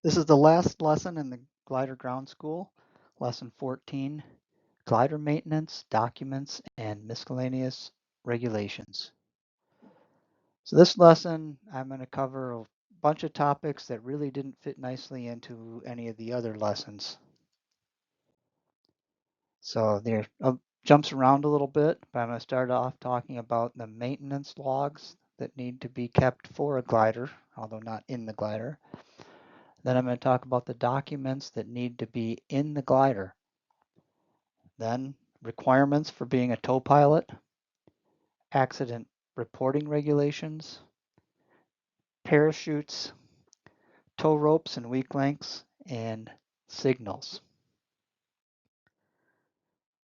This is the last lesson in the glider ground school, lesson 14, glider maintenance, documents, and miscellaneous regulations. So this lesson, I'm going to cover a bunch of topics that really didn't fit nicely into any of the other lessons. So there jumps around a little bit, but I'm going to start off talking about the maintenance logs that need to be kept for a glider, although not in the glider. Then I'm going to talk about the documents that need to be in the glider. Then requirements for being a tow pilot, accident reporting regulations, parachutes, tow ropes and weak links, and signals.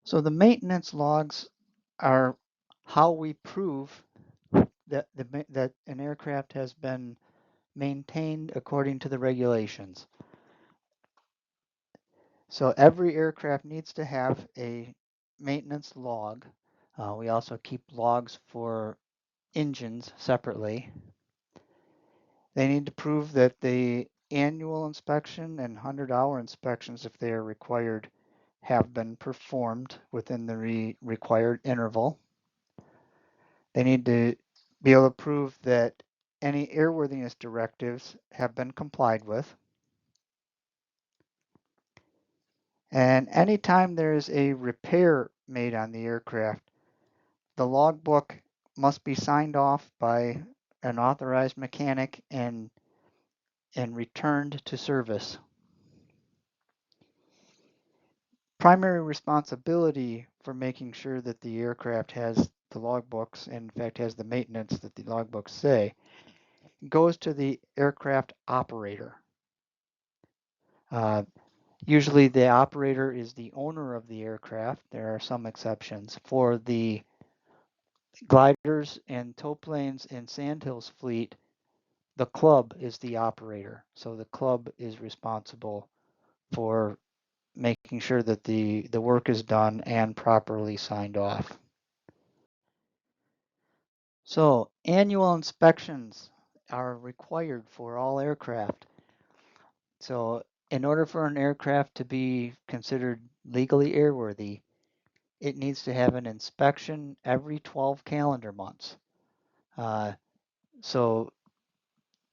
So the maintenance logs are how we prove that an aircraft has been maintained according to the regulations. So every aircraft needs to have a maintenance log. We also keep logs for engines separately. They need to prove that the annual inspection and 100-hour inspections, if they are required, have been performed within the required interval. They need to be able to prove that any airworthiness directives have been complied with. And anytime there is a repair made on the aircraft, the logbook must be signed off by an authorized mechanic and returned to service. Primary responsibility for making sure that the aircraft has the logbooks, and in fact has the maintenance that the logbooks say, goes to the aircraft operator. Usually the operator is the owner of the aircraft. There are some exceptions. For the gliders and tow planes in Sandhill's fleet, the club is the operator. So the club is responsible for making sure that the work is done and properly signed off. So annual inspections are required for all aircraft. So in order for an aircraft to be considered legally airworthy, it needs to have an inspection every 12 calendar months. So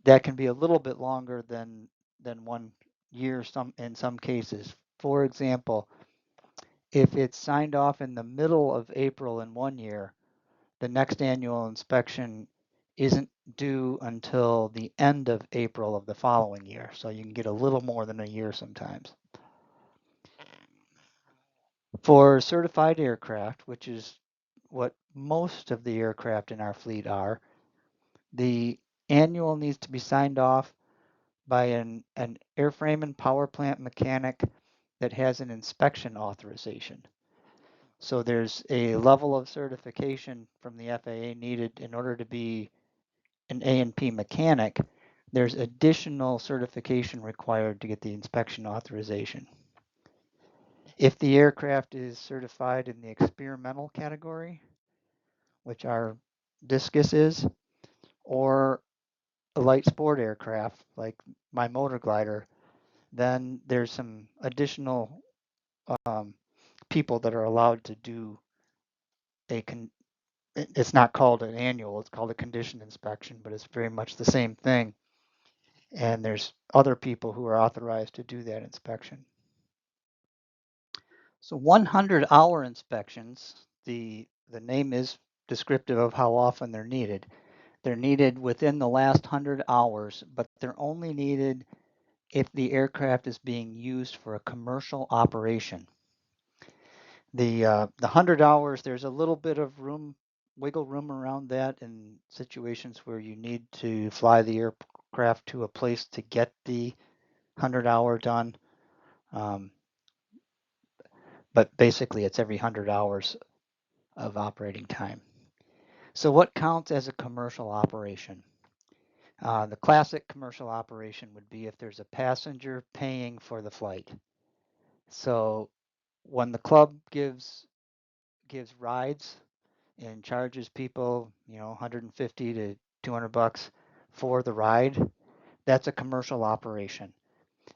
that can be a little bit longer than 1 year in some cases. For example, if it's signed off in the middle of April in 1 year, the next annual inspection isn't due until the end of April of the following year. So you can get a little more than a year sometimes. For certified aircraft, which is what most of the aircraft in our fleet are, the annual needs to be signed off by an airframe and power plant mechanic that has an inspection authorization. So there's a level of certification from the FAA needed in order to be an A&P mechanic. There's additional certification required to get the inspection authorization. If the aircraft is certified in the experimental category, which our Discus is, or a light sport aircraft like my motor glider, then there's some additional people that are allowed to do it's not called an annual, it's called a condition inspection, but it's very much the same thing. And there's other people who are authorized to do that inspection. So 100-hour inspections, the name is descriptive of how often they're needed. They're needed within the last 100 hours, but they're only needed if the aircraft is being used for a commercial operation. The 100 hours, there's a little bit of wiggle room around that in situations where you need to fly the aircraft to a place to get the 100-hour done. But basically it's every 100 hours of operating time. So what counts as a commercial operation? The classic commercial operation would be if there's a passenger paying for the flight. So when the club gives rides and charges people, 150 to $200 for the ride, that's a commercial operation.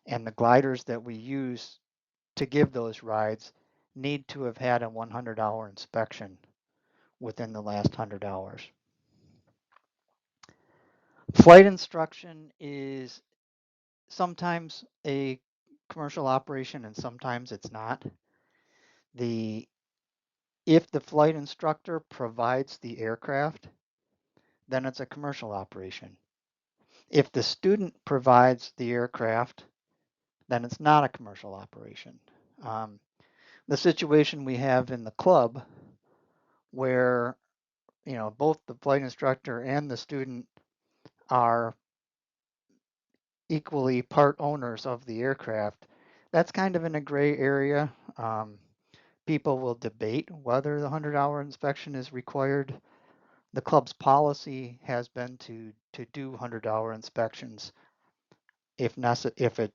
And the gliders that we use to give those rides need to have had a 100-hour inspection within the last 100 hours. Flight instruction is sometimes a commercial operation and sometimes it's not. If the flight instructor provides the aircraft, then it's a commercial operation. If the student provides the aircraft, then it's not a commercial operation. The situation we have in the club where both the flight instructor and the student are equally part owners of the aircraft, that's kind of in a gray area. People will debate whether the 100-hour inspection is required. The club's policy has been to do 100-hour inspections if an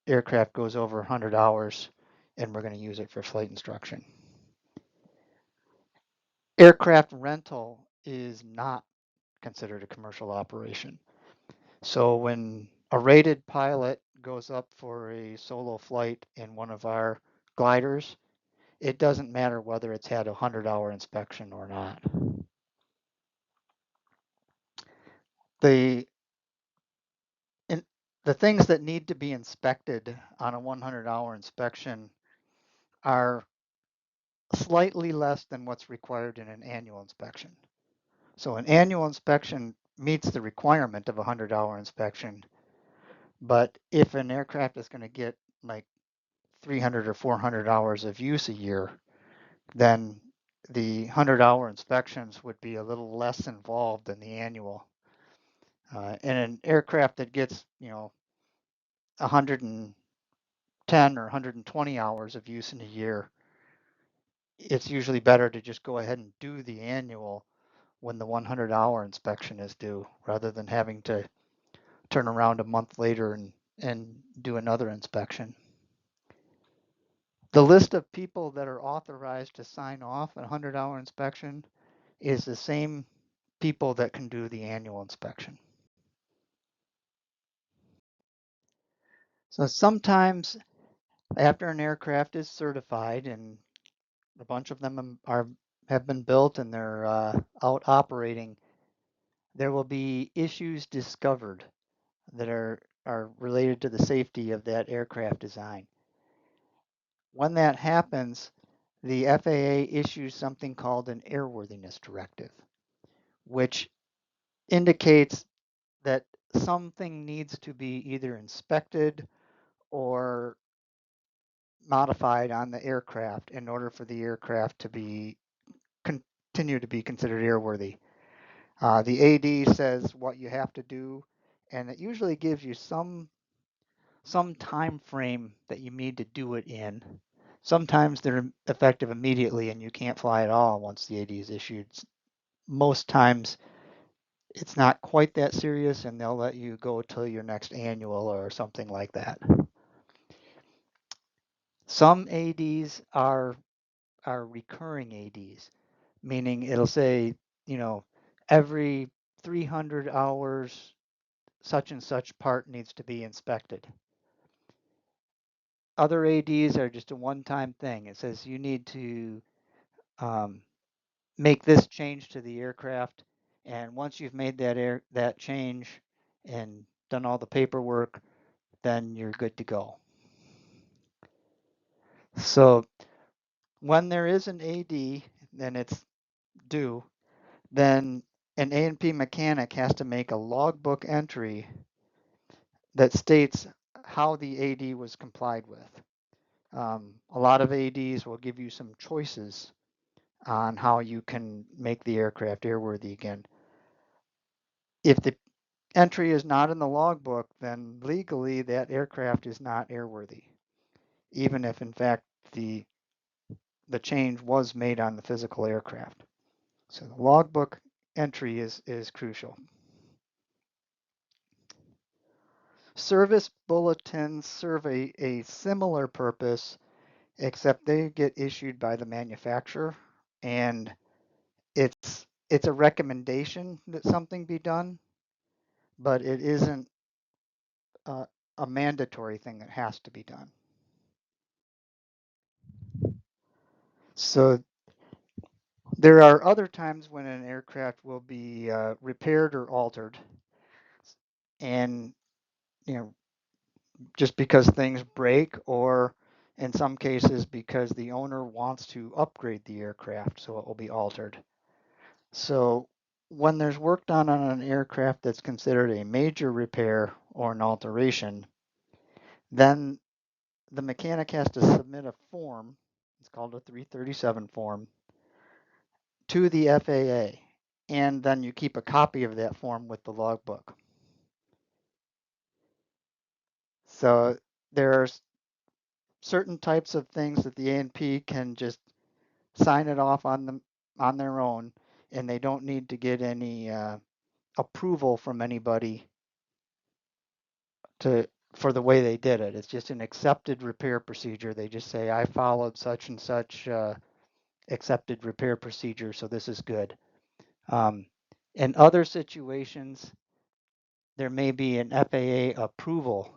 aircraft goes over 100 hours and we're going to use it for flight instruction. Aircraft rental is not considered a commercial operation. So when a rated pilot goes up for a solo flight in one of our gliders, it doesn't matter whether it's had a 100-hour inspection or not. The the things that need to be inspected on a 100-hour inspection are slightly less than what's required in an annual inspection. So an annual inspection meets the requirement of a 100-hour inspection, but if an aircraft is going to get like 300 or 400 hours of use a year, then the 100-hour inspections would be a little less involved than the annual. And an aircraft that gets 110 or 120 hours of use in a year, it's usually better to just go ahead and do the annual when the 100-hour inspection is due, rather than having to turn around a month later and do another inspection. The list of people that are authorized to sign off a 100-hour inspection is the same people that can do the annual inspection. So sometimes after an aircraft is certified and a bunch of them have been built and they're out operating, there will be issues discovered that are related to the safety of that aircraft design. When that happens, the FAA issues something called an airworthiness directive, which indicates that something needs to be either inspected or modified on the aircraft in order for the aircraft to continue to be considered airworthy. The AD says what you have to do, and it usually gives you some time frame that you need to do it in. Sometimes they're effective immediately and you can't fly at all once the AD is issued. Most times it's not quite that serious and they'll let you go till your next annual or something like that. Some ADs are recurring ADs, meaning it'll say, every 300 hours such and such part needs to be inspected. Other ADs are just a one-time thing. It says you need to make this change to the aircraft, and once you've made that change and done all the paperwork, then you're good to go. So when there is an AD and it's due, then an A&P mechanic has to make a logbook entry that states how the AD was complied with. A lot of ADs will give you some choices on how you can make the aircraft airworthy again. If the entry is not in the logbook, then legally that aircraft is not airworthy, even if in fact the change was made on the physical aircraft. So the logbook entry is crucial. Service bulletins serve a similar purpose, except they get issued by the manufacturer, and it's a recommendation that something be done, but it isn't a mandatory thing that has to be done. So there are other times when an aircraft will be repaired or altered, and you know, just because things break, or in some cases because the owner wants to upgrade the aircraft, so it will be altered. So when there's work done on an aircraft that's considered a major repair or an alteration, then the mechanic has to submit a form, it's called a 337 form, to the FAA. And then you keep a copy of that form with the logbook. So there are certain types of things that the A&P can just sign it off on their own, and they don't need to get any approval from anybody for the way they did it. It's just an accepted repair procedure. They just say, I followed such and such accepted repair procedure, so this is good. In other situations, there may be an FAA approval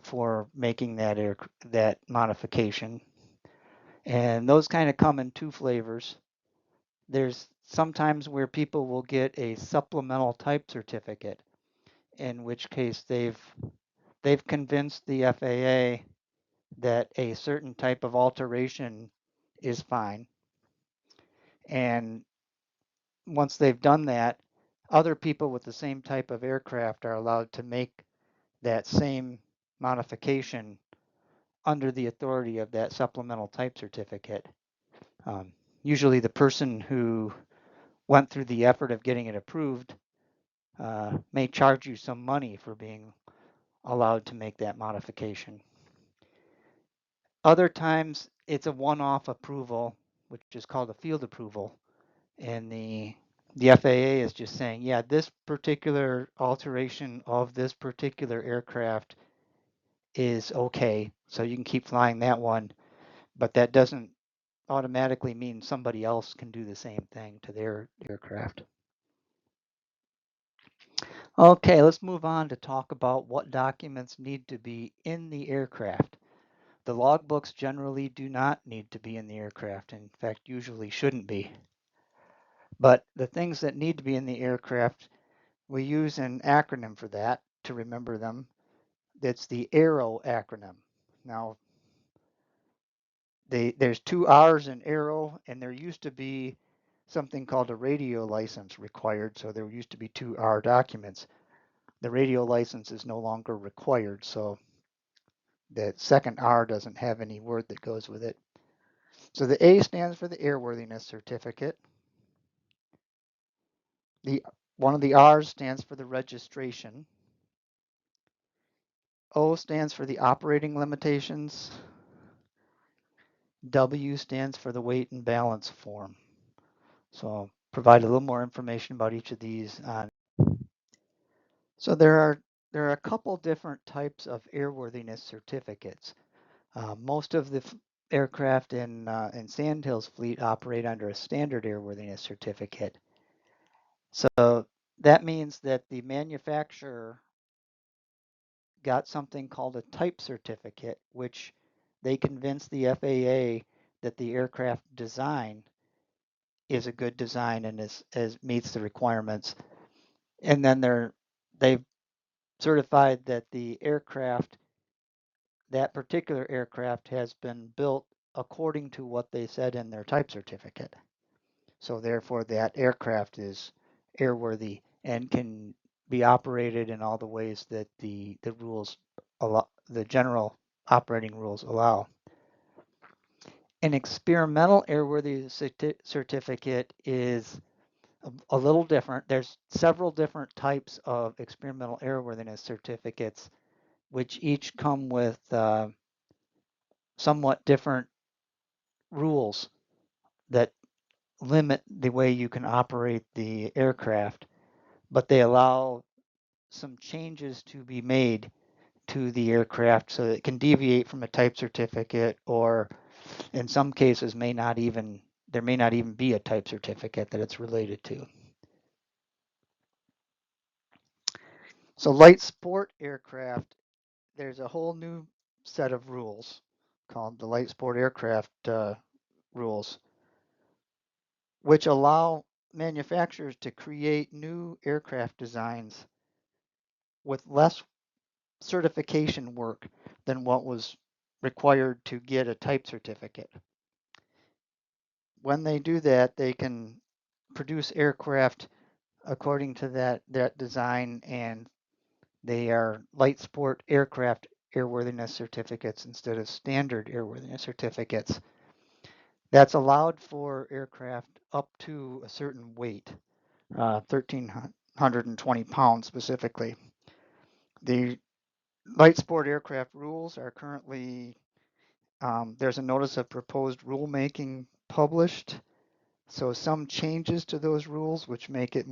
for making that modification, and those kind of come in two flavors. There's sometimes where people will get a supplemental type certificate, in which case they've convinced the FAA that a certain type of alteration is fine. And once they've done that, other people with the same type of aircraft are allowed to make that same modification under the authority of that supplemental type certificate. Usually the person who went through the effort of getting it approved may charge you some money for being allowed to make that modification. Other times it's a one-off approval, which is called a field approval, and the FAA is just saying, yeah, this particular alteration of this particular aircraft is okay, so you can keep flying that one, but that doesn't automatically mean somebody else can do the same thing to their aircraft. Okay, let's move on to talk about what documents need to be in the aircraft. The logbooks generally do not need to be in the aircraft. In fact, usually shouldn't be. But the things that need to be in the aircraft, we use an acronym for that to remember them. That's the AERO acronym. Now, there's two R's in AERO, and there used to be something called a radio license required, so there used to be two R documents. The radio license is no longer required, so that second R doesn't have any word that goes with it. So the A stands for the airworthiness certificate. One of the R's stands for the registration. O stands for the operating limitations. W stands for the weight and balance form. So I'll provide a little more information about each of these. So there are a couple different types of airworthiness certificates. Most of the aircraft in Sandhill's fleet operate under a standard airworthiness certificate. So that means that the manufacturer got something called a type certificate, which they convinced the FAA that the aircraft design is a good design and meets the requirements. And then they've certified that the aircraft, that particular aircraft, has been built according to what they said in their type certificate. So therefore that aircraft is airworthy and can be operated in all the ways that the rules allow, the general operating rules allow. An experimental airworthy certificate is a little different. There's several different types of experimental airworthiness certificates, which each come with somewhat different rules that limit the way you can operate the aircraft, but they allow some changes to be made to the aircraft so that it can deviate from a type certificate, or in some cases there may not even be a type certificate that it's related to. So light sport aircraft there's a whole new set of rules called the Light Sport Aircraft rules, which allow manufacturers to create new aircraft designs with less certification work than what was required to get a type certificate. When they do that, they can produce aircraft according to that design, and they are light sport aircraft airworthiness certificates instead of standard airworthiness certificates. That's allowed for aircraft up to a certain weight, 1,320 pounds specifically. The light sport aircraft rules are currently, there's a notice of proposed rulemaking published. So some changes to those rules, which make it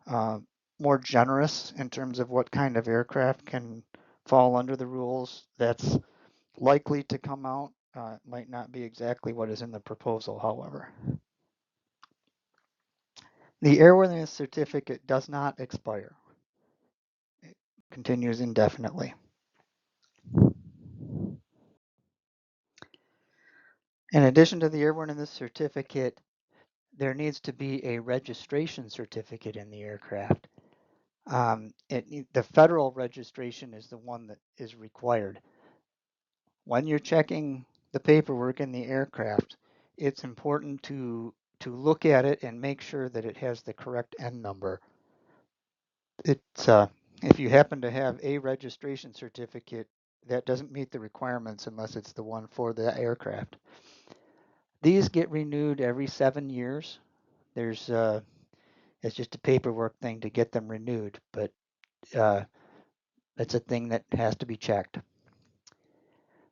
uh, more generous in terms of what kind of aircraft can fall under the rules. That's likely to come out. Might not be exactly what is in the proposal, however. The airworthiness certificate does not expire. It continues indefinitely. In addition to the airworthiness certificate, there needs to be a registration certificate in the aircraft. The federal registration is the one that is required. When you're checking the paperwork in the aircraft, it's important to look at it and make sure that it has the correct N number. It's if you happen to have a registration certificate, that doesn't meet the requirements unless it's the one for the aircraft. These get renewed every 7 years. There's it's just a paperwork thing to get them renewed, but it's a thing that has to be checked.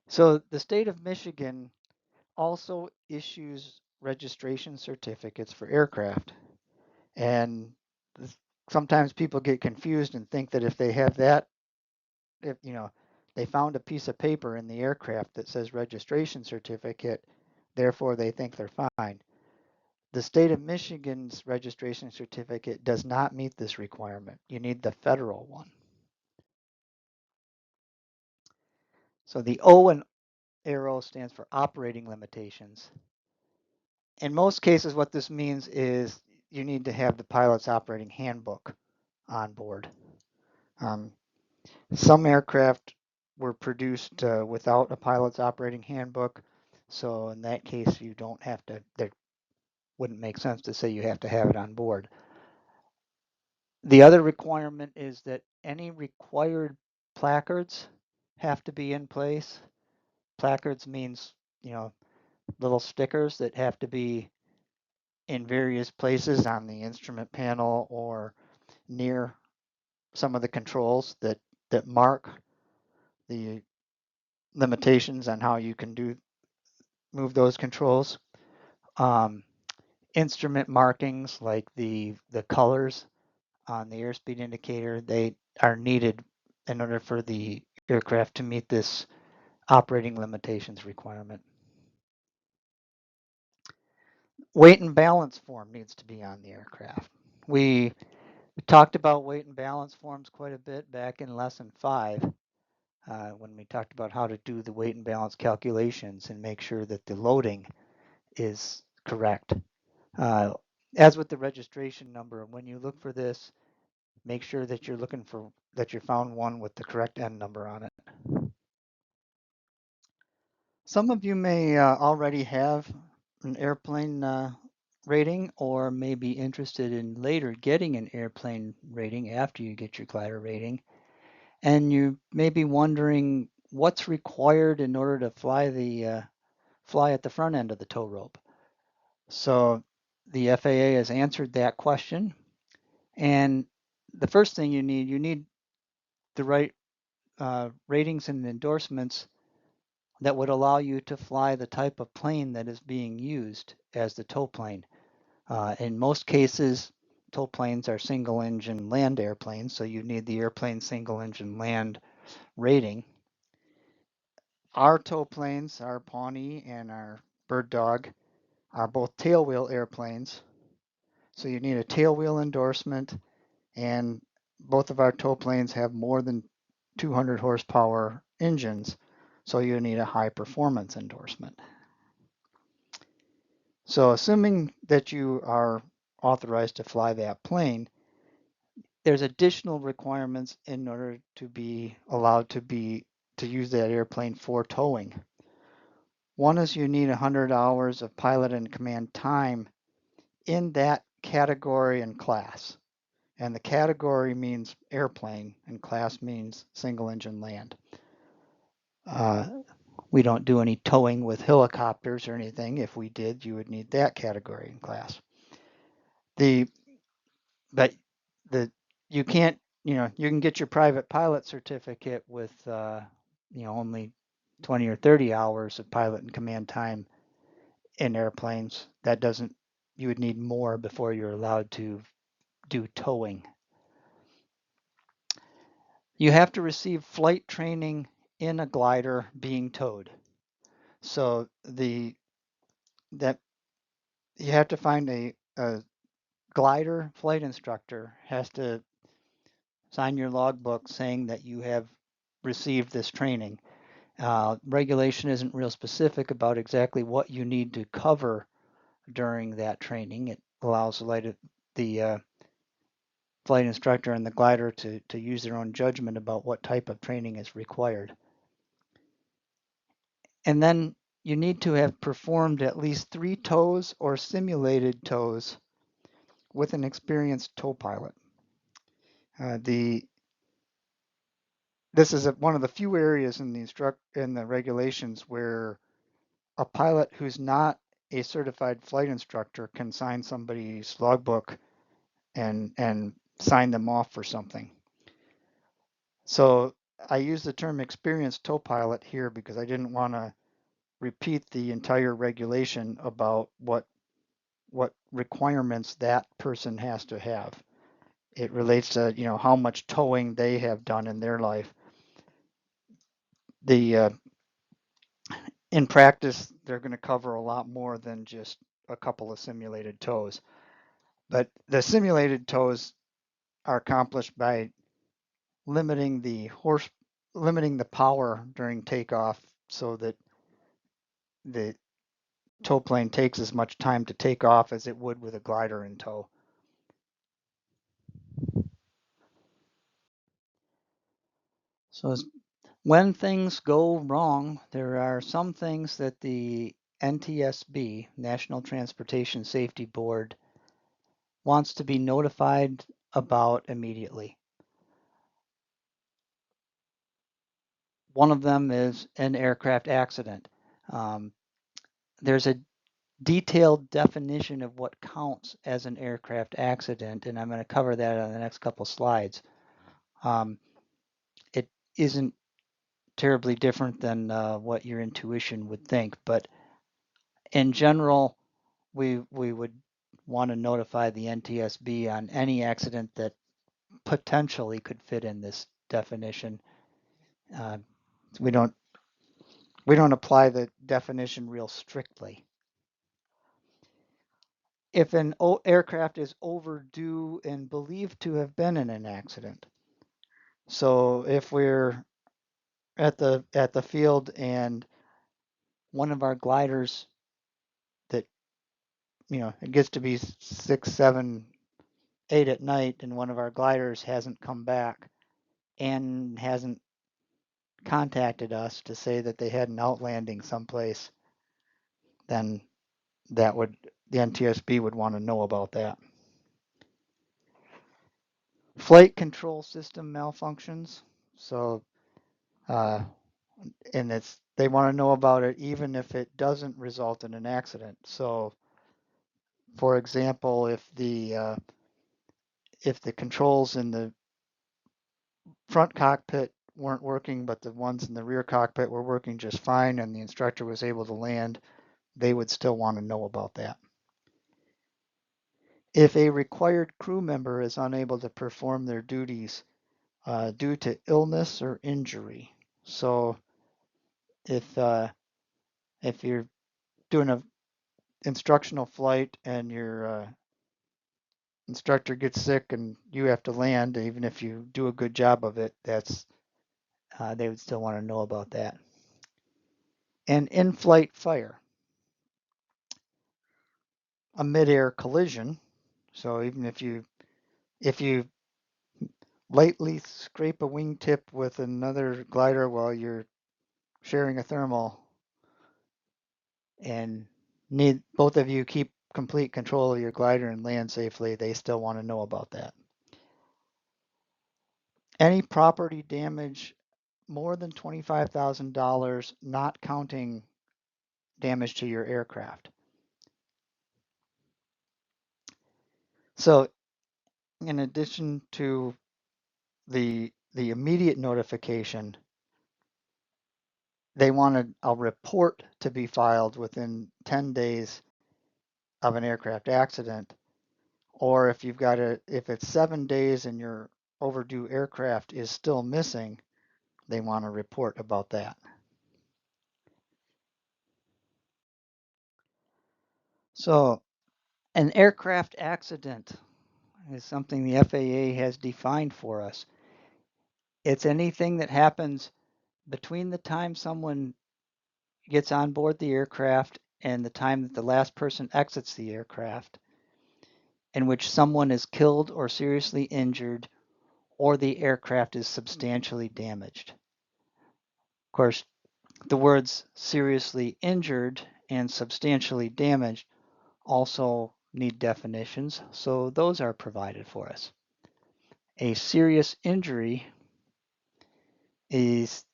So the state of Michigan also issues registration certificates for aircraft. And sometimes people get confused and think that if they have that, if they found a piece of paper in the aircraft that says registration certificate, therefore they think they're fine. The state of Michigan's registration certificate does not meet this requirement. You need the federal one. So the O in AERO stands for operating limitations. In most cases, what this means is you need to have the pilot's operating handbook on board. Some aircraft were produced without a pilot's operating handbook, so in that case, you don't have to, there wouldn't make sense to say you have to have it on board. The other requirement is that any required placards have to be in place. Placards means, little stickers that have to be in various places on the instrument panel or near some of the controls that mark the limitations on how you can move those controls. Um, Instrument markings like the colors on the airspeed indicator, they are needed in order for the aircraft to meet this operating limitations requirement. Weight and balance form needs to be on the aircraft. We talked about weight and balance forms quite a bit back in lesson 5 when we talked about how to do the weight and balance calculations and make sure that the loading is correct. As with the registration number, when you look for this, make sure that you're looking for that you found one with the correct N number on it. Some of you may already have an airplane rating or may be interested in later getting an airplane rating after you get your glider rating. And you may be wondering what's required in order to fly at the front end of the tow rope. So the FAA has answered that question. And the first thing you need the right ratings and endorsements that would allow you to fly the type of plane that is being used as the tow plane. In most cases, tow planes are single engine land airplanes, so you need the airplane single engine land rating. Our tow planes, our Pawnee and our Bird Dog, are both tailwheel airplanes, so you need a tailwheel endorsement, and both of our tow planes have more than 200 horsepower engines, so you need a high performance endorsement. So assuming that you are authorized to fly that plane, there's additional requirements in order to be allowed to use that airplane for towing. One is you need 100 hours of pilot and command time in that category and class. And the category means airplane, and class means single engine land. We don't do any towing with helicopters or anything. If we did, you would need that category and class. But you can't, you can get your private pilot certificate with, only 20 or 30 hours of pilot and command time in airplanes. That doesn't, you would need more before you're allowed to do towing. You have to receive flight training in a glider being towed. So that you have to find a glider flight instructor has to sign your logbook saying that you have received this training. Regulation isn't real specific about exactly what you need to cover during that training. It allows the flight instructor and the glider to use their own judgment about what type of training is required. And then you need to have performed at least 3 tows or simulated tows with an experienced tow pilot. This is one of the few areas in the regulations where a pilot who's not a certified flight instructor can sign somebody's logbook and sign them off for something. So I use the term experienced tow pilot here because I didn't want to repeat the entire regulation about what requirements that person has to have. It relates to how much towing they have done in their life. In practice, they're going to cover a lot more than just a couple of simulated tows. But the simulated tows are accomplished by limiting the power during takeoff so that the tow plane takes as much time to take off as it would with a glider in tow. So when things go wrong, there are some things that the NTSB, National Transportation Safety Board, wants to be notified about immediately. One of them is an aircraft accident. There's a detailed definition of what counts as an aircraft accident, and I'm going to cover that on the next couple slides. It isn't terribly different than what your intuition would think, but in general, we would want to notify the NTSB on any accident that potentially could fit in this definition. Uh, we don't apply the definition real strictly. If an aircraft is overdue and believed to have been in an accident, so if we're at the field and one of our gliders that it gets to be 6, 7, 8 at night, and one of our gliders hasn't come back and hasn't contacted us to say that they had an outlanding someplace, then the NTSB would want to know about that. Flight control system malfunctions. So, and they want to know about it even if it doesn't result in an accident. So, for example, if the controls in the front cockpit weren't working, but the ones in the rear cockpit were working just fine, and the instructor was able to land, they would still want to know about that. If a required crew member is unable to perform their duties due to illness or injury, so if you're doing an instructional flight and your instructor gets sick and you have to land, even if you do a good job of it, that's they would still want to know about that. And in-flight fire, a mid-air collision. So even if you lightly scrape a wingtip with another glider while you're sharing a thermal and need both of you keep complete control of your glider and land safely, they still want to know about that. Any property damage more than $25,000, not counting damage to your aircraft. So in addition to the immediate notification, they wanted a report to be filed within 10 days of an aircraft accident, or if it's 7 days and your overdue aircraft is still missing, they want a report about that. So an aircraft accident is something the FAA has defined for us. It's anything that happens between the time someone gets on board the aircraft and the time that the last person exits the aircraft, in which someone is killed or seriously injured, or the aircraft is substantially damaged. Of course, the words seriously injured and substantially damaged also need definitions, so those are provided for us. A serious injury is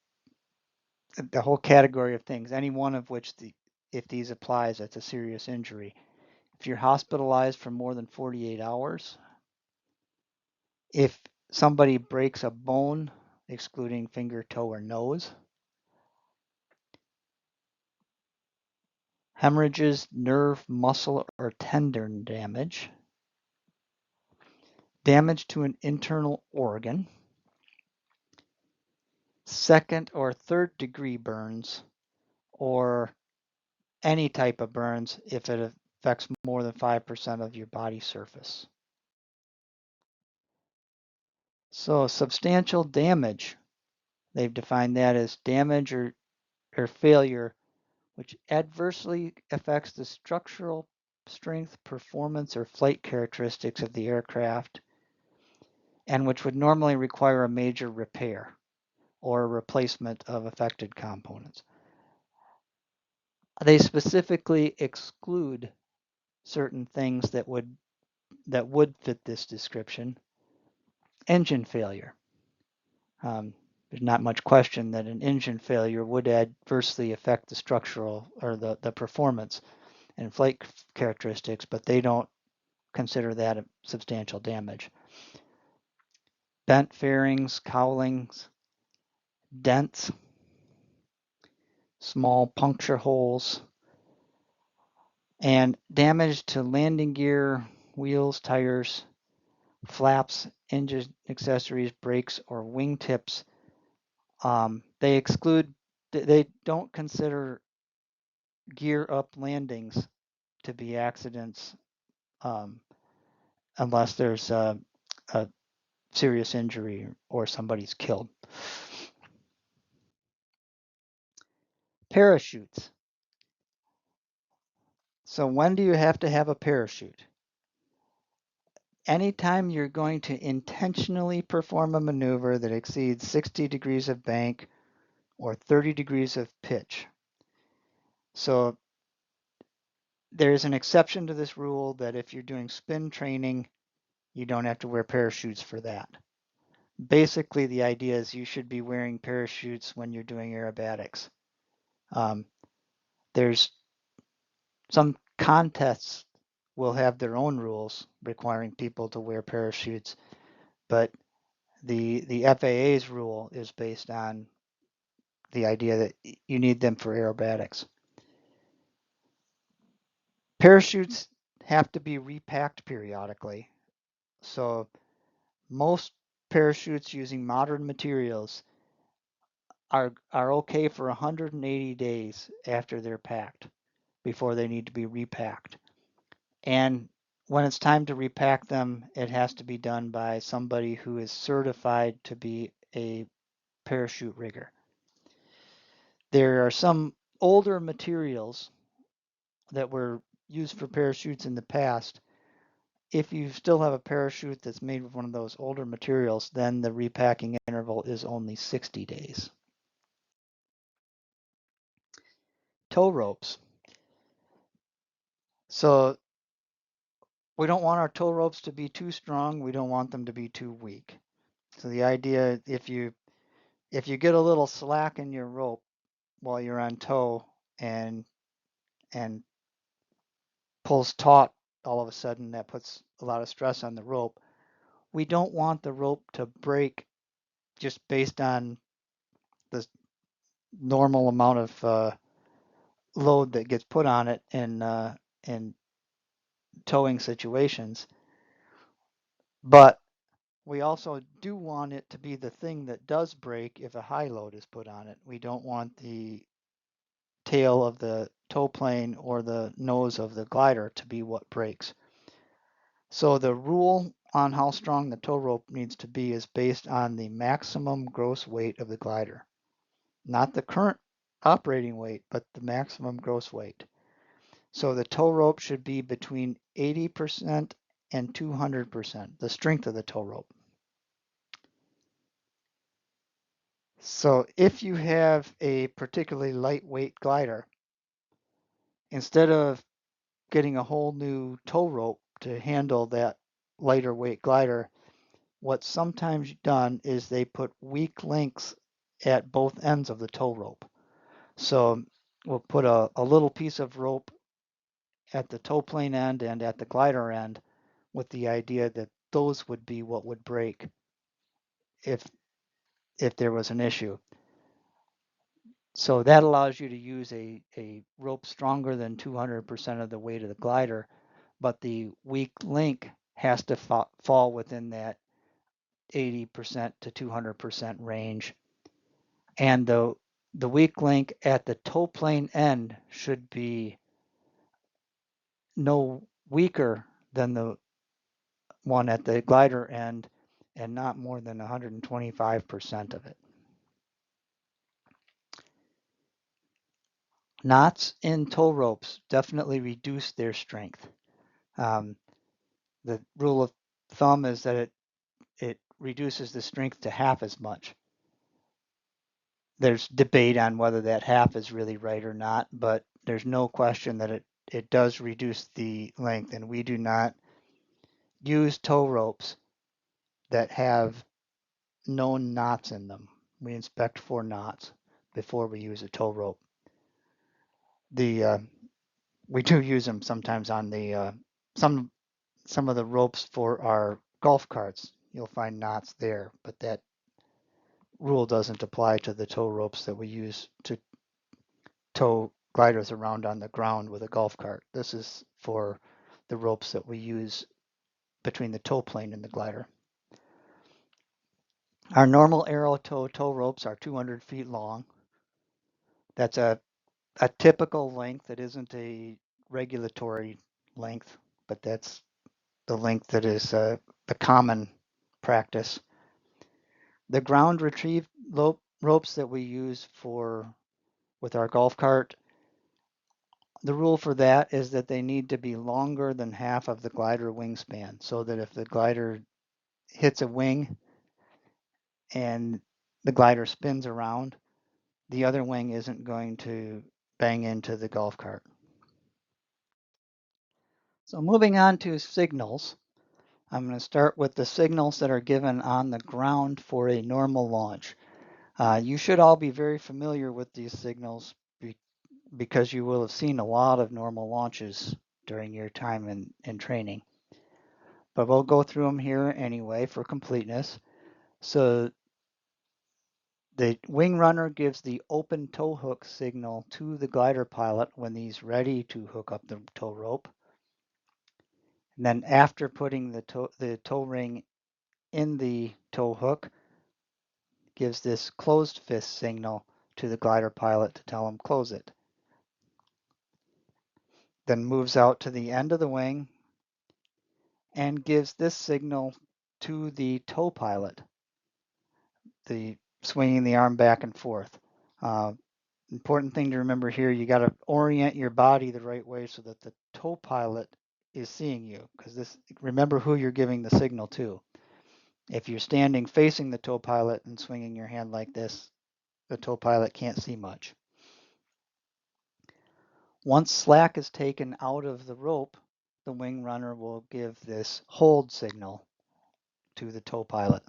the whole category of things, any one of which, if these applies, that's a serious injury. If you're hospitalized for more than 48 hours, if somebody breaks a bone, excluding finger, toe, or nose, hemorrhages, nerve, muscle, or tendon damage, damage to an internal organ, second or third degree burns, or any type of burns if it affects more than 5% of your body surface. So substantial damage, they've defined that as damage or failure which adversely affects the structural strength, performance, or flight characteristics of the aircraft, and which would normally require a major repair or a replacement of affected components. They specifically exclude certain things that would fit this description. Engine failure. There's not much question that an engine failure would adversely affect the structural or the performance and flight characteristics, but they don't consider that a substantial damage. Bent fairings, cowlings, dents, small puncture holes, and damage to landing gear, wheels, tires, flaps, engine accessories, brakes, or wingtips. They don't consider gear up landings to be accidents unless there's a serious injury or somebody's killed. Parachutes. So when do you have to have a parachute? Anytime you're going to intentionally perform a maneuver that exceeds 60 degrees of bank or 30 degrees of pitch. So there's an exception to this rule that if you're doing spin training, you don't have to wear parachutes for that. Basically, the idea is you should be wearing parachutes when you're doing aerobatics. There's some contests will have their own rules requiring people to wear parachutes, but the FAA's rule is based on the idea that you need them for aerobatics. Parachutes have to be repacked periodically. So most parachutes using modern materials are okay for 180 days after they're packed before they need to be repacked. And when it's time to repack them, it has to be done by somebody who is certified to be a parachute rigger. There are some older materials that were used for parachutes in the past. If you still have a parachute that's made with one of those older materials, then the repacking interval is only 60 days. Tow ropes. So we don't want our tow ropes to be too strong. We don't want them to be too weak. So the idea, if you get a little slack in your rope while you're on tow and pulls taut all of a sudden, that puts a lot of stress on the rope. We don't want the rope to break just based on the normal amount of load that gets put on it in towing situations. But we also do want it to be the thing that does break if a high load is put on it. We don't want the tail of the tow plane or the nose of the glider to be what breaks. So the rule on how strong the tow rope needs to be is based on the maximum gross weight of the glider. Not the current operating weight, but the maximum gross weight. So the tow rope should be between 80% and 200%, the strength of the tow rope. So if you have a particularly lightweight glider, instead of getting a whole new tow rope to handle that lighter weight glider, what's sometimes done is they put weak links at both ends of the tow rope. So we'll put a little piece of rope at the tow plane end and at the glider end with the idea that those would be what would break if there was an issue. So that allows you to use a rope stronger than 200% of the weight of the glider, but the weak link has to fall within that 80% to 200% range. And the weak link at the tow plane end should be no weaker than the one at the glider end and not more than 125% of it. Knots in tow ropes definitely reduce their strength. The rule of thumb is that it reduces the strength to half as much. There's debate on whether that half is really right or not, but there's no question that it does reduce the length, and we do not use tow ropes that have known knots in them. We inspect for knots before we use a tow rope. We do use them sometimes on the some of the ropes for our golf carts. You'll find knots there, but that rule doesn't apply to the tow ropes that we use to tow gliders around on the ground with a golf cart. This is for the ropes that we use between the tow plane and the glider. Our normal arrow tow ropes are 200 feet long. That's a typical length. That isn't a regulatory length, but that's the length that is the common practice. The ground retrieve ropes that we use with our golf cart, the rule for that is that they need to be longer than half of the glider wingspan, so that if the glider hits a wing and the glider spins around, the other wing isn't going to bang into the golf cart. So moving on to signals, I'm going to start with the signals that are given on the ground for a normal launch. You should all be very familiar with these signals because you will have seen a lot of normal launches during your time in training. But we'll go through them here anyway for completeness. So the wing runner gives the open tow hook signal to the glider pilot when he's ready to hook up the tow rope. And then after putting the tow ring in the tow hook, gives this closed fist signal to the glider pilot to tell him close it. Then moves out to the end of the wing and gives this signal to the tow pilot. The swinging the arm back and forth. Uh, Important thing to remember here, you got to orient your body the right way so that the tow pilot is seeing you, because this, remember who you're giving the signal to. If you're standing facing the tow pilot and swinging your hand like this, the tow pilot can't see much. Once slack is taken out of the rope, the wing runner will give this hold signal to the tow pilot.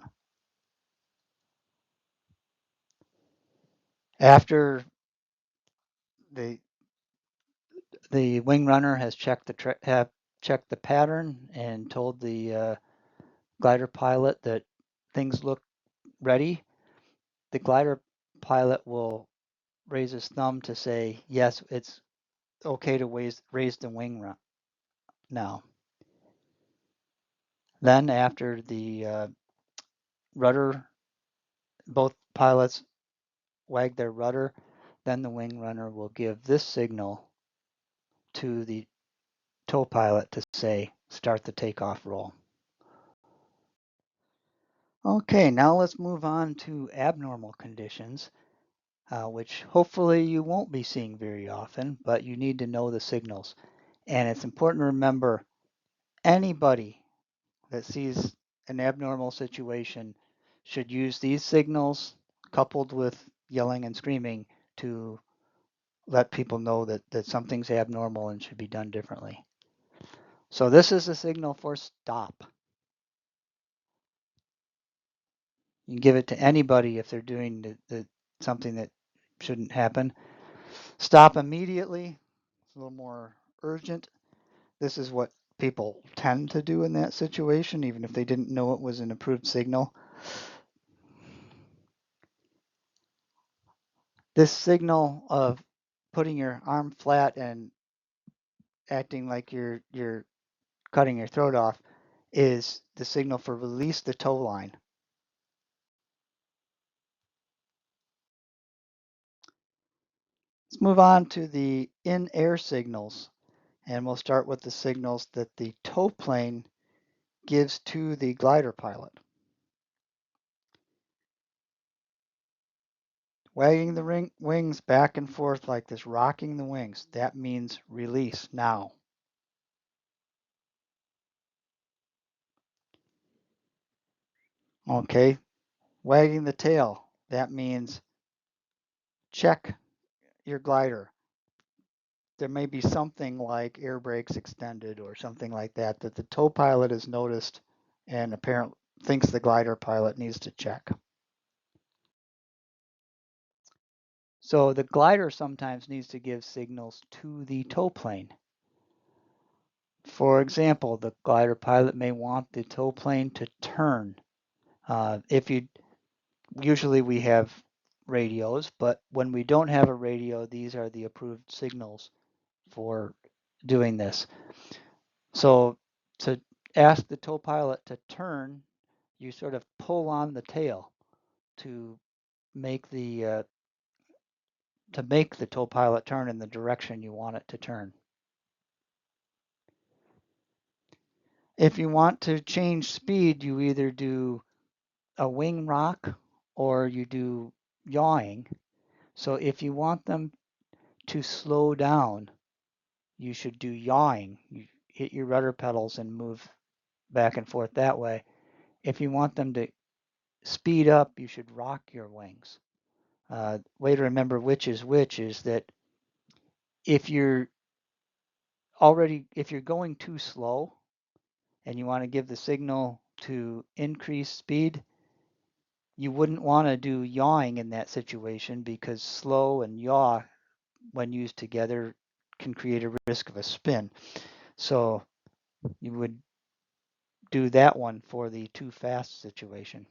After the wing runner has checked the pattern and told the glider pilot that things look ready, the glider pilot will raise his thumb to say, yes, it's okay to raise the wing now. Then after the rudder, both pilots wag their rudder, then the wing runner will give this signal to the tow pilot to say, start the takeoff roll. Okay, now let's move on to abnormal conditions, which hopefully you won't be seeing very often, but you need to know the signals. And it's important to remember, anybody that sees an abnormal situation should use these signals coupled with yelling and screaming to let people know that something's abnormal and should be done differently. So this is a signal for stop. You can give it to anybody if they're doing something that shouldn't happen. Stop immediately. It's a little more urgent. This is what people tend to do in that situation, even if they didn't know it was an approved signal. This signal of putting your arm flat and acting like you're cutting your throat off is the signal for release the tow line. Let's move on to the in-air signals, and we'll start with the signals that the tow plane gives to the glider pilot. Wagging the wings back and forth like this, rocking the wings, that means release now. Okay, wagging the tail, that means check your glider. There may be something like air brakes extended or something like that the tow pilot has noticed and apparently thinks the glider pilot needs to check. So the glider sometimes needs to give signals to the tow plane. For example, the glider pilot may want the tow plane to turn. Usually we have radios, but when we don't have a radio, these are the approved signals for doing this. So to ask the tow pilot to turn, you sort of pull on the tail to make the tow pilot turn in the direction you want it to turn. If you want to change speed, you either do a wing rock or you do yawing. So if you want them to slow down, you should do yawing. You hit your rudder pedals and move back and forth that way. If you want them to speed up, you should rock your wings. Way to remember which is that if you're going too slow and you want to give the signal to increase speed, you wouldn't want to do yawing in that situation because slow and yaw, when used together, can create a risk of a spin. So you would do that one for the too fast situation.